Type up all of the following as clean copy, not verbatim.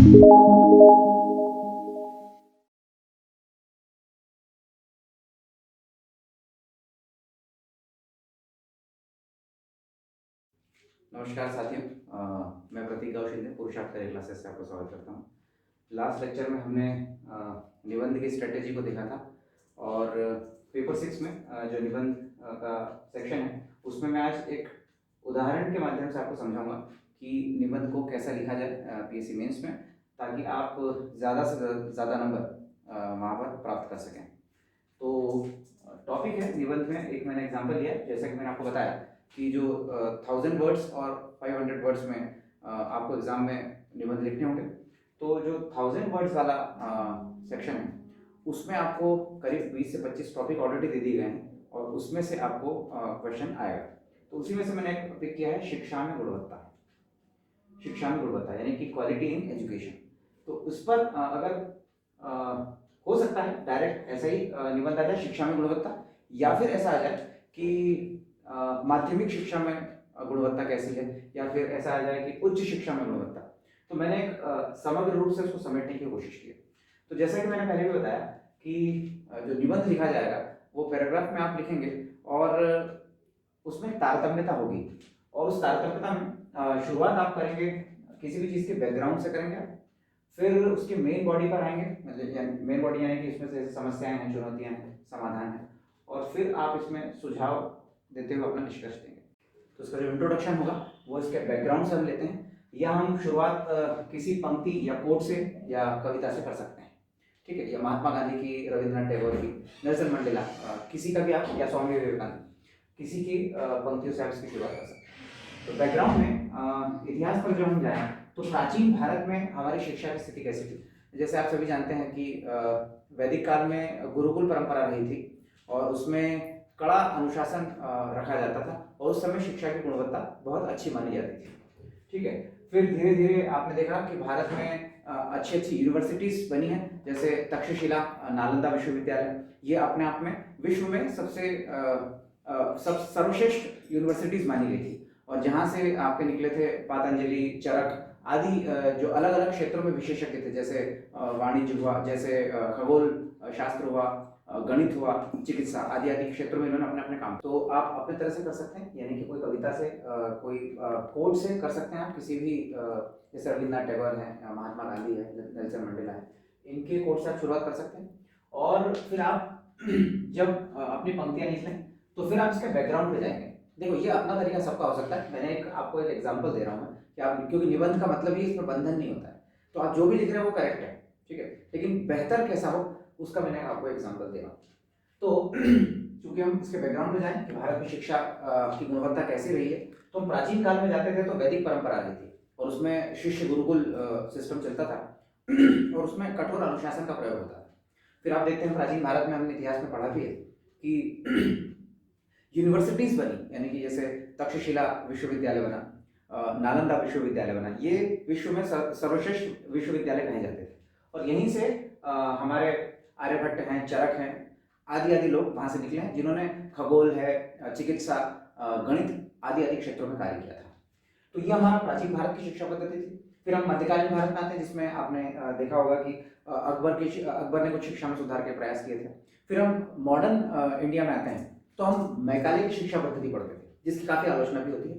नमस्कार साथियों, मैं प्रतीक गौशिंदे पुरुषार्थ करियर क्लासेस से आपका स्वागत करता हूँ। लास्ट लेक्चर में हमने निबंध की स्ट्रेटेजी को देखा था और पेपर 6 में जो निबंध का सेक्शन है उसमें मैं आज एक उदाहरण के माध्यम से आपको समझाऊंगा कि निबंध को कैसा लिखा जाए पीएससी मेंस में, ताकि आप ज़्यादा से ज़्यादा नंबर वहाँ पर प्राप्त कर सकें। तो टॉपिक है निबंध में, एक मैंने एग्जांपल लिया जैसा कि मैंने आपको बताया कि जो 1000 वर्ड्स और 500 वर्ड्स में आपको एग्जाम में निबंध लिखने होंगे। तो जो 1000 वर्ड्स वाला सेक्शन है उसमें आपको करीब 20 से 25 टॉपिक ऑलरेडी दे दिए गए हैं और उसमें से आपको क्वेश्चन आएगा। तो उसी में से मैंने एक पिक किया है शिक्षा में गुणवत्ता। शिक्षा में गुणवत्ता यानी कि क्वालिटी इन एजुकेशन। तो उस पर अगर हो सकता है डायरेक्ट ऐसा ही निबंध आ जाए शिक्षा में गुणवत्ता, या फिर ऐसा आ जाए कि माध्यमिक शिक्षा में गुणवत्ता कैसी है, या फिर ऐसा आ जाए कि उच्च शिक्षा में गुणवत्ता। तो मैंने एक समग्र रूप से उसको समेटने की कोशिश की। तो जैसा कि मैंने पहले भी बताया कि जो निबंध लिखा जाएगा वो पैराग्राफ में आप लिखेंगे और उसमें तारतम्यता होगी, और उस तारतम्यता में शुरुआत आप करेंगे किसी भी चीज़ के बैकग्राउंड से करेंगे, फिर उसके मेन बॉडी पर आएंगे, मतलब मेन बॉडी यानी कि इसमें से समस्याएं हैं, चुनौतियां हैं, समाधान है, और फिर आप इसमें सुझाव देते हुए अपना निष्कर्ष देंगे। तो इसका जो इंट्रोडक्शन होगा वो इसके बैकग्राउंड से हम लेते हैं, या हम शुरुआत किसी पंक्ति या कोट से या कविता से कर सकते हैं। ठीक है, या महात्मा गांधी की, रविंद्रनाथ टैगोर की, नेल्सन मंडेला, किसी का भी आप, या स्वामी विवेकानंद, किसी की पंक्तियों से आप इसकी शुरुआत कर सकते हैं। तो बैकग्राउंड में इतिहास पर जब हम जाएं तो प्राचीन भारत में हमारी शिक्षा की स्थिति कैसी थी। जैसे आप सभी जानते हैं कि वैदिक काल में गुरुकुल परंपरा रही थी और उसमें कड़ा अनुशासन रखा जाता था और उस समय शिक्षा की गुणवत्ता बहुत अच्छी मानी जाती थी। ठीक है, फिर धीरे धीरे आपने देखा कि भारत में अच्छी अच्छी यूनिवर्सिटीज बनी हैं, जैसे तक्षशिला, नालंदा विश्वविद्यालय, ये अपने आप में विश्व में सबसे सर्वश्रेष्ठ यूनिवर्सिटीज मानी गई थी, और जहाँ से आपके निकले थे पातंजलि, चरक आदि जो अलग अलग क्षेत्रों में विशेषज्ञ थे, जैसे वाणिज्य हुआ, जैसे खगोल शास्त्र हुआ, गणित हुआ, चिकित्सा आदि आदि क्षेत्रों में इन्होंने अपने अपने काम। तो आप अपने तरह से कर सकते हैं, यानी कि कोई कविता से, कोई कोट से कर सकते हैं आप किसी भी, जैसे रविंद्रनाथ टैगोर है, महात्मा गांधी है, नेल्सन मंडेला है, इनके कोट से आप शुरुआत कर सकते हैं। और फिर आप जब अपनी पंक्तियां लिख लें तो फिर आप इसके बैकग्राउंड पे जाएंगे। देखो, ये अपना तरीका सबका हो सकता है, मैंने आपको एक एग्जांपल दे रहा हूँ कि आप, क्योंकि निबंध का मतलब ही इसमें बंधन नहीं होता है, तो आप जो भी लिख रहे हैं वो करेक्ट है, ठीक है, लेकिन बेहतर कैसा हो उसका मैंने आपको एग्जांपल दे रहा हूँ। तो चूंकि हम इसके बैकग्राउंड में जाएं कि भारत में शिक्षा की गुणवत्ता कैसी रही है, तो हम प्राचीन काल में जाते थे तो वैदिक परंपरा रही थी और उसमें शिष्य गुरुकुल सिस्टम चलता था और उसमें कठोर अनुशासन का प्रयोग होता था। फिर आप देखते हैं प्राचीन भारत में, हमने इतिहास में पढ़ा भी है कि यूनिवर्सिटीज बनी, यानी कि जैसे तक्षशिला विश्वविद्यालय बना, नालंदा विश्वविद्यालय बना, ये विश्व में सर्वश्रेष्ठ विश्वविद्यालय कहे जाते थे, और यहीं से हमारे आर्यभट्ट हैं, चरक हैं, आदि आदि लोग वहां से निकले हैं जिन्होंने खगोल है, चिकित्सा, गणित आदि आदि क्षेत्रों में कार्य किया था। तो ये हमारा प्राचीन भारत की शिक्षा पद्धति थी। फिर हम मध्यकालीन भारत में आते हैं, जिसमें आपने देखा होगा कि अकबर ने कुछ शिक्षा में सुधार के प्रयास किए थे। फिर हम मॉडर्न इंडिया में आते हैं तो हम मैकाले की शिक्षा पद्धति पढ़ते थे, जिसकी काफी आलोचना भी होती है।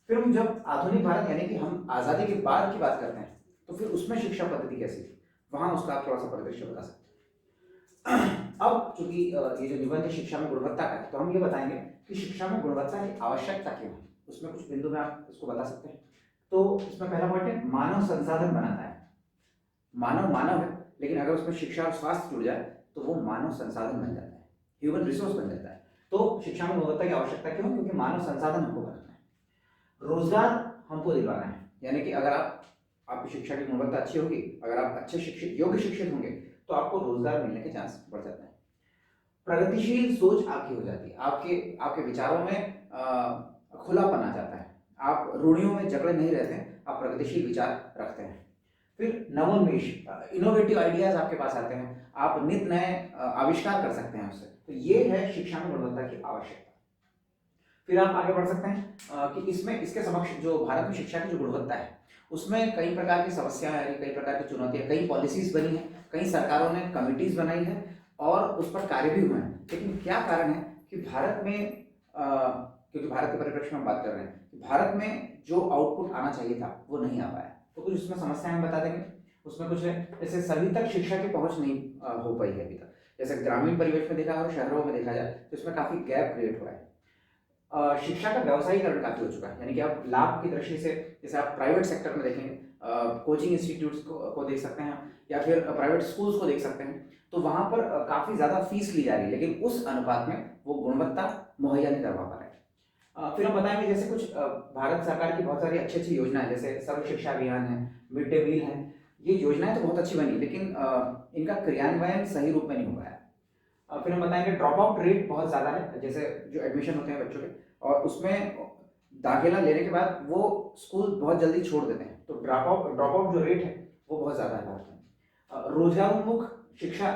फिर हम जब आधुनिक भारत यानी कि हम आजादी के बाद की बात करते हैं तो फिर उसमें शिक्षा पद्धति कैसी थी, वहां उसका आप थोड़ा सा परिदृश्य बता सकते हैं। अब चूंकि ये जो निबंध है शिक्षा में गुणवत्ता का है, तो हम ये बताएंगे कि शिक्षा में गुणवत्ता की आवश्यकता क्यों है। उसमें कुछ बिंदु में आप इसको बता सकते हैं। तो इसमें पहला पॉइंट है, मानव संसाधन बनाता है। मानव मानव है, लेकिन अगर उसमें शिक्षा और स्वास्थ्य जुड़ जाए तो वो मानव संसाधन बन जाता है, ह्यूमन रिसोर्स बन जाता है। तो शिक्षा में गुणवत्ता की आवश्यकता क्यों? क्योंकि मानव संसाधन हमको बनाना है, रोजगार हमको दिलवाना है। यानी कि अगर आपकी शिक्षा की गुणवत्ता अच्छी होगी, अगर आप अच्छे शिक्षित, योग्य शिक्षित होंगे, तो आपको रोजगार मिलने के चांस बढ़ जाते हैं। प्रगतिशील सोच आपकी हो जाती है, आपके आपके विचारों में खुलापन आ जाता है, आप रूढ़ियों में जकड़े नहीं रहते हैं, आप प्रगतिशील विचार रखते हैं। फिर नवोन्मेष, इनोवेटिव आइडियाज आपके पास आते हैं, आप नित नए आविष्कार कर सकते हैं उससे। तो ये है शिक्षा में गुणवत्ता की आवश्यकता। फिर आप आगे बढ़ सकते हैं कि इसमें इसके समक्ष जो भारत में शिक्षा की जो गुणवत्ता है उसमें कई प्रकार की समस्याएं आ रही, कई प्रकार की चुनौतियां, कई पॉलिसीज बनी है, कई सरकारों ने कमिटीज बनाई है और उस पर कार्य भी हुए हैं। लेकिन क्या कारण है कि भारत में क्योंकि भारत के परिप्रेक्ष्य में हम बात कर रहे हैं कि भारत में जो आउटपुट आना चाहिए था वो नहीं आ पाया, तो कुछ उसमें समस्याएं हम बता देंगे। उसमें कुछ है जैसे सभी तक शिक्षा की पहुंच नहीं हो पाई है अभी तक। जैसे ग्रामीण परिवेश में देखा और शहरों में देखा जाए तो इसमें काफी गैप क्रिएट हुआ है। शिक्षा का व्यवसायीकरण काफी हो चुका है, यानी कि आप लाभ की दृष्टि से जैसे आप प्राइवेट सेक्टर में देखेंगे, कोचिंग इंस्टीट्यूट्स को देख सकते हैं या फिर प्राइवेट स्कूल्स को देख सकते हैं, तो वहां पर काफी ज्यादा फीस ली जा रही है, लेकिन उस अनुपात में वो गुणवत्ता मुहैया नहीं करवा पा रहे हैं। फिर हम बताएंगे जैसे कुछ भारत सरकार की बहुत सारी अच्छी अच्छी योजनाएं, जैसे सर्व शिक्षा अभियान है, मिड डे मील है, ये योजनाएं तो बहुत अच्छी बनी, लेकिन इनका क्रियान्वयन सही रूप में नहीं हो पाया। फिर हम बताएंगे ड्रॉप आउट रेट बहुत ज़्यादा है, जैसे जो एडमिशन होते हैं बच्चों के और उसमें दाखिला लेने के बाद वो स्कूल बहुत जल्दी छोड़ देते हैं, तो ड्रॉप आउट जो रेट है वो बहुत ज़्यादा है भारत में। रोजगारोन्मुख शिक्षा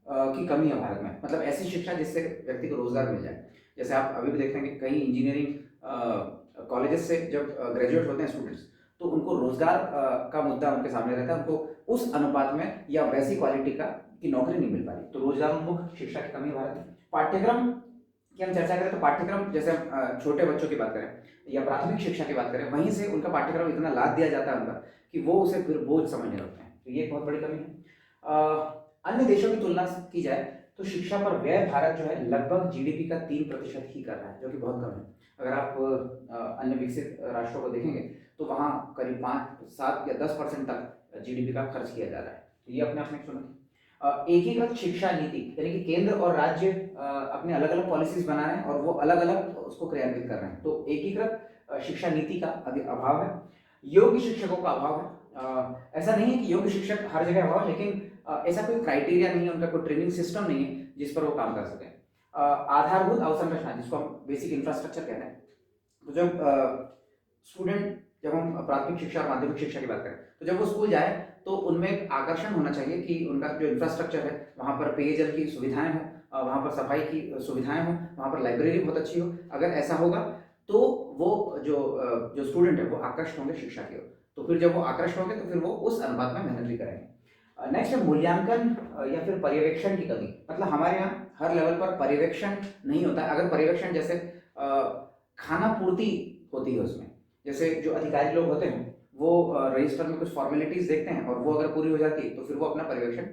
की कमी है भारत में, मतलब ऐसी शिक्षा जिससे व्यक्ति को रोजगार मिल जाए। जैसे आप अभी भी देखते हैं कि कई इंजीनियरिंग कॉलेजेस से जब ग्रेजुएट होते हैं स्टूडेंट्स, तो उनको रोजगार का मुद्दा उनके सामने रहता है, उनको उस अनुपात में या वैसी क्वालिटी की नौकरी नहीं मिल पा रही, तो रोजगारोन्मुख शिक्षा की कमी है भारत में। पाठ्यक्रम की हम चर्चा करें तो पाठ्यक्रम जैसे हम छोटे बच्चों की बात करें या प्राथमिक शिक्षा की बात करें, वहीं से उनका पाठ्यक्रम इतना लाद दिया जाता है उन पर कि वो उसे फिर बोझ समझने लगते हैं, तो ये एक बहुत बड़ी कमी है। अन्य देशों की तुलना की जाए तो शिक्षा पर व्यय भारत जो है लगभग जीडीपी का 3% ही कर रहा है, जो कि बहुत कम है। अगर आप अन्य विकसित राष्ट्रों को देखेंगे तो वहाँ करीब 5, 7 या 10% तक जीडीपी का खर्च किया जा रहा है, तो ये अपने आप में चुनौती। एकीकृत शिक्षा नीति, यानी कि केंद्र और राज्य अपने अलग अलग पॉलिसीज बना रहे हैं और वो अलग अलग उसको क्रियान्वित कर रहे हैं, तो एकीकृत शिक्षा नीति का अभाव है। योग्य शिक्षकों का अभाव है। ऐसा नहीं है कि योग्य शिक्षक हर जगह अभाव, लेकिन ऐसा कोई क्राइटेरिया नहीं है, उनका कोई ट्रेनिंग सिस्टम नहीं है जिस पर वो काम कर सके। आधारभूत अवसंरचना, जिसको हम बेसिक इंफ्रास्ट्रक्चर कहते हैं, तो जब स्टूडेंट, जब हम प्राथमिक शिक्षा और माध्यमिक शिक्षा की बात करें तो जब वो स्कूल जाए तो उनमें एक आकर्षण होना चाहिए कि उनका जो इंफ्रास्ट्रक्चर है वहाँ पर पेयजल की सुविधाएं हों, वहाँ पर सफाई की सुविधाएं हों, वहाँ पर लाइब्रेरी बहुत अच्छी हो। अगर ऐसा होगा तो वो जो स्टूडेंट है वो आकर्षित होंगे शिक्षा की ओर, तो फिर जब वो आकर्षित होंगे तो फिर वो उस अनुपात में मेहनत भी करेंगे। नेक्स्ट है मूल्यांकन या फिर पर्यवेक्षण की कमी, मतलब हमारे यहाँ हर लेवल पर पर्यवेक्षण नहीं होता है। अगर पर्यवेक्षण जैसे खाना पूर्ति होती है उसमें, जैसे जो अधिकारी लोग होते हैं वो रजिस्टर में कुछ फॉर्मेलिटीज देखते हैं और वो अगर पूरी हो जाती है तो फिर वो अपना पर्यवेक्षण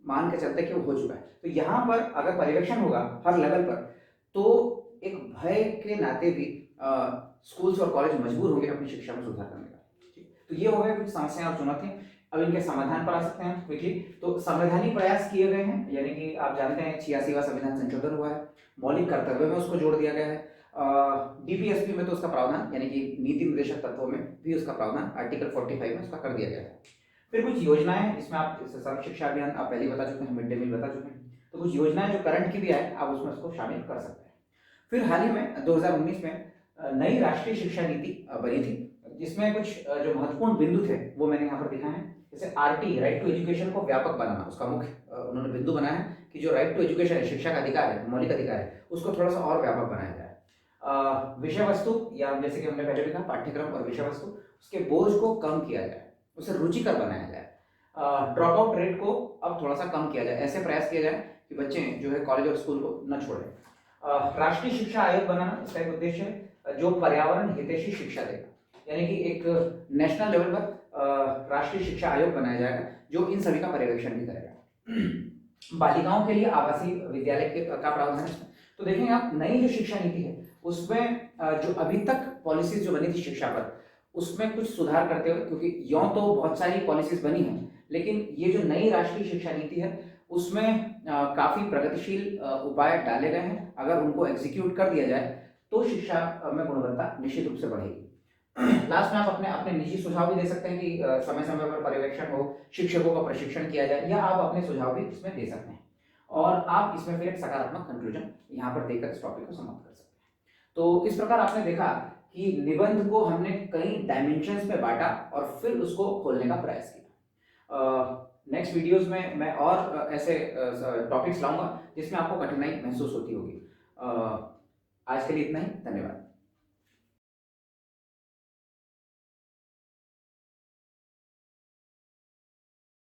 मान के चलते कि वो हो चुका है। तो यहाँ पर अगर पर्यवेक्षण होगा हर लेवल पर तो एक भय के नाते भी स्कूल्स और कॉलेज मजबूर होंगे अपनी शिक्षा में सुधार करने का। तो ये हो गए कुछ समस्याएं और चुनौतियां। अब इनके समाधान पर आ सकते हैं क्विकली। तो संवैधानिक प्रयास किए गए हैं, यानी कि आप जानते हैं 86वां संविधान संशोधन हुआ है, मौलिक कर्तव्य में उसको जोड़ दिया गया है। डीपीएसपी में तो उसका प्रावधान, यानी कि नीति निर्देशक तत्वों में भी उसका प्रावधान आर्टिकल 45 में उसका कर दिया गया है। फिर कुछ योजनाएं जिसमें आप सर्व शिक्षा अभियान आप पहले बता चुके हैं, मिड डे मील बता चुके हैं, तो कुछ योजनाएं जो करंट की भी आए आप उसमें उसको शामिल कर सकते हैं। फिर हाल ही में 2019 में नई राष्ट्रीय शिक्षा नीति बनी थी, जिसमें कुछ जो महत्वपूर्ण बिंदु थे वो मैंने यहाँ पर दिखाए हैं। जैसे आरटी, राइट टू एजुकेशन को व्यापक बनाना, उसका मुख्य उन्होंने बिंदु बनाया है कि जो राइट टू एजुकेशन है, शिक्षा का अधिकार है, मौलिक अधिकार है, उसको थोड़ा सा और व्यापक बनाया जाए। विषय वस्तु, या जैसे कि हमने पहले भी कहा पाठ्यक्रम और विषय वस्तु, उसके बोझ को कम किया जाए, उसे रुचिकर बनाया जाए। ड्रॉप आउट रेट को अब थोड़ा सा कम किया जाए, ऐसे प्रयास किया जाए कि बच्चे जो है कॉलेज और स्कूल को न छोड़ें। राष्ट्रीय शिक्षा आयोग बनाना, इसका एक उद्देश्य है जो पर्यावरण हितैषी शिक्षा देगा, यानी कि एक नेशनल लेवल पर राष्ट्रीय शिक्षा आयोग बनाया जाएगा जो इन सभी का पर्यवेक्षण भी करेगा। बालिकाओं के लिए आवासीय विद्यालय का प्रावधान है। तो देखेंगे आप, नई जो शिक्षा नीति है उसमें जो अभी तक पॉलिसीज जो बनी थी शिक्षा पर, उसमें कुछ सुधार करते हुए, क्योंकि यों तो बहुत सारी पॉलिसीज बनी हैं, लेकिन ये जो नई राष्ट्रीय शिक्षा नीति है उसमें काफी प्रगतिशील उपाय डाले गए हैं। अगर उनको एग्जीक्यूट कर दिया जाए तो शिक्षा में गुणवत्ता निश्चित रूप से बढ़ेगी। लास्ट में आप अपने अपने निजी सुझाव भी दे सकते हैं कि समय समय पर पर्यवेक्षण हो, शिक्षकों का प्रशिक्षण किया जाए, या आप अपने सुझाव भी इसमें दे सकते हैं और आप इसमें फिर एक सकारात्मक कंक्लूजन यहाँ पर देकर इस टॉपिक को समाप्त कर सकते हैं। तो इस प्रकार आपने देखा कि निबंध को हमने कई डायमेंशंस में बांटा और फिर उसको खोलने का प्रयास किया। नेक्स्ट वीडियोस में मैं और ऐसे टॉपिक्स लाऊंगा जिसमें आपको कठिनाई महसूस होती होगी। आज के लिए इतना ही, धन्यवाद।